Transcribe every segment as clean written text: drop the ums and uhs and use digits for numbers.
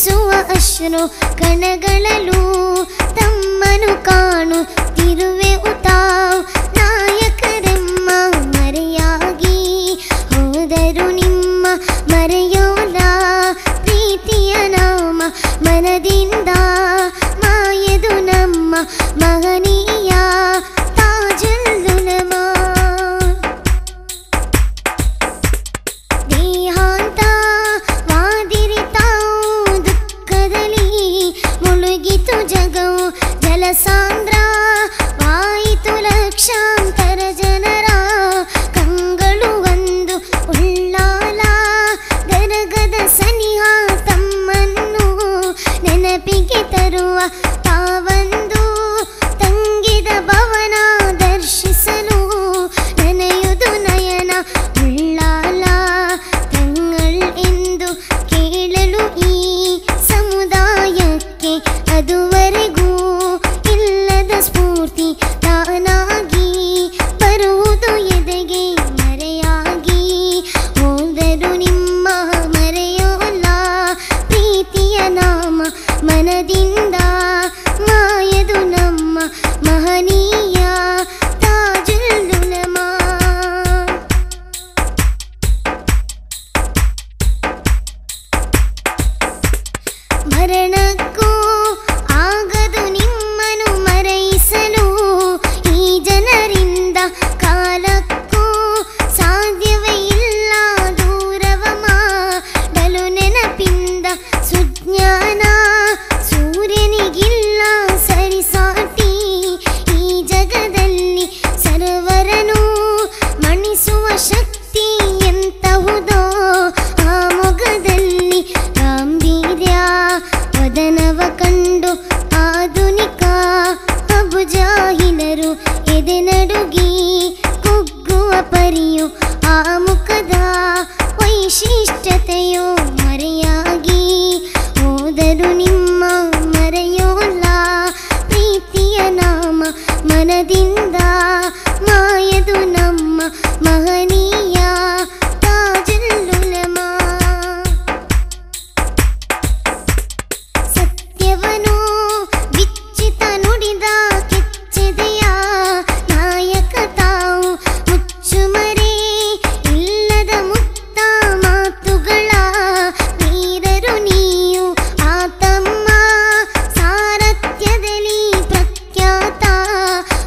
ಸುರಿಸುವ ಅಶ್ರು ಕಣಗಳಲ್ಲೂ ತಮ್ಮನು ಕಾಣುತ್ತಿರುವೆವು ತಾವು ನಾಯಕರೆಮ್ಮ ಮರೆಯಾಗಿ ಹೋದರು ನಿಮ್ಮ ಮರೆಯೋಲ ಪ್ರೀತಿಯ ನಾಮ ಮನದಿಂದ ಮಾಯದು ನಮ್ಮ ಮಹನೀಯ ತಾಜುಲ್ ಉಲಮಾ ದೇಹಾಂತ ವಾದಿರಿ ತಾವು ದುಃಖದಲ್ಲಿ ಮುಳುಗಿತು ಜಗವು ಜಲಸಾಂದ್ರ ವಾಯಿತು ಲಕ್ಷಾಂತರ ಜನರ ಕಂಗಳು ಒಂದು ಉಳ್ಳಾಲ ಗರಗದ ಸನಿಹ ತಮ್ಮನ್ನು ನೆನಪಿಗೆ ತರುವ ತಾವಂದು ತಂಗಿದ ಭವನ ದರ್ಶಿಸಲು ನೆನೆಯುವುದು ನಯನ ಉಳ್ಳಾಲ ತಂಗಳ್ ಎಂದು ಕೇಳಲು ಈ ಸಮುದಾಯಕ್ಕೆ ಅದುವರೆಗೂ ಇಲ್ಲದ ಸ್ಫೂರ್ತಿ ತಾನಾಗಿ ಬರುವುದು ಎದೆಗೆ ಮರೆಯಾಗಿ ಹೋದರು ನಿಮ್ಮ ಮರೆಯೋಲ್ಲ ಪ್ರೀತಿಯ ನಾಮ ಮನದಿಂದ ಮಾಯದು ನಮ್ಮ ಮಹನೀಯ ತಾಜುಲ್ ಉಲಮಾ ಮರಣಕ್ಕೂ ಆಗದು ನಿಮ್ಮನು ಮರೆಯಿಸಲು ಈ ಜನರಿಂದ ಕಾಲಕ್ಕೂ ಸಾಧ್ಯವೇ ಇಲ್ಲ ದೂರವ ಮಾಡಲು ನೆನಪಿಂದ ಸುಜ್ಞಾನ ಸೂರ್ಯನಿಗಿಲ್ಲ ಸರಿಸಾಟಿ ಈ ಜಗದಲ್ಲಿ ಸರ್ವರನು ಮಣಿಸುವ ಶಕ್ತಿ ಎಂತಹುದೋ ಆ ಮೊಗದಲ್ಲಿ ಗಾಂಭೀರ್ಯ ವದನವ ಕಂಡು ಆಧುನಿಕ ಅಬುಜಾಹಿಲರು ಎದೆ ನಡುಗಿ ಕುಗ್ಗುವ ಪರಿಯು ಆ ಮುಖದ ವೈಶಿಷ್ಟ್ಯತೆಯೋ ಮರೆಯಾಗಿ ಹೋದರು ನಿಮ್ಮ ಮರೆಯೋಲ್ಲ ಪ್ರೀತಿಯ ನಾಮ ಮನದಿಂದ ಮಾಯದು ನಮ್ಮ ಮಹನೀಯ ತಾಜುಲ್ ಉಲಮಾ ಸತ್ಯವನು ವಿಚ್ಚಿತ ನುಡಿದ ಕೆಚ್ಚೆದೆಯ ನಾಯಕ ತಾವು ಮುಚ್ಚುಮರೆ ಇಲ್ಲದ ಮುಕ್ತ ಮಾತುಗಳ ವೀರರು ನೀವು ಆ ತಮ್ಮ ಸಾರಥ್ಯದಲ್ಲಿ ಪ್ರಖ್ಯಾತ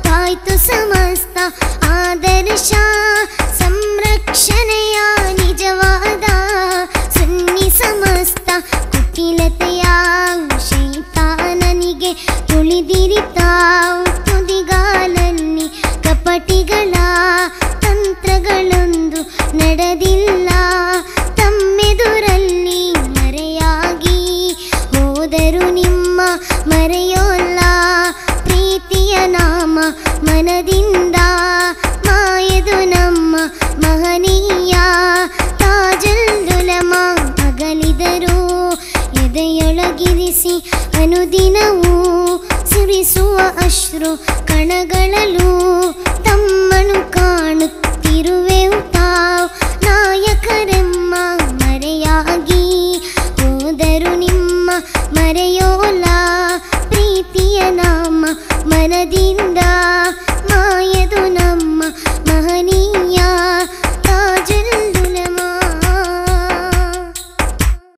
ವಾಯ್ತು ಸಮಸ್ತ ಆದರ್ಶ ಸಂರಕ್ಷಣೆಯ ನಿಜವಾದ ಸುನ್ನಿ ಸಮಸ್ತ ಕುಟಿಲತೆಯ ಶೈತಾನನಿಗೆ ತುಳಿದಿರಿ ತಾವು ತುದಿಗಾಲಲ್ಲಿ ಕಪಟಿಗಳ ತಂತ್ರಗಳೊಂದು ನಡೆದಿಲ್ಲ ತಮ್ಮೆದುರಲ್ಲಿ ಮರೆಯಾಗಿ ಹೋದರು ನಿಮ್ಮ ಮರೆಯೋಲ್ಲ ಪ್ರೀತಿಯ ನಾಮ ಮನದಿಂದ ಮಾಯದು ನಮ್ಮ ಮಹನೀಯ ತಾಜುಲ್ ಉಲಮಾ ಅಗಲಿದರು ಎದೆಯೊಳಗಿರಿಸಿ ಅನುದಿನವೂ ಸುರಿಸುವ ಅಶ್ರು ಕಣಗಳಲ್ಲೂ ತಮ್ಮನು ಕಾಣುತ್ತಿರುವೆವು ತಾವು ನಾಯಕರೆಮ್ಮ ಮರೆಯಾಗಿ ಹೋದರು ನಿಮ್ಮ ಮರೆಯೋ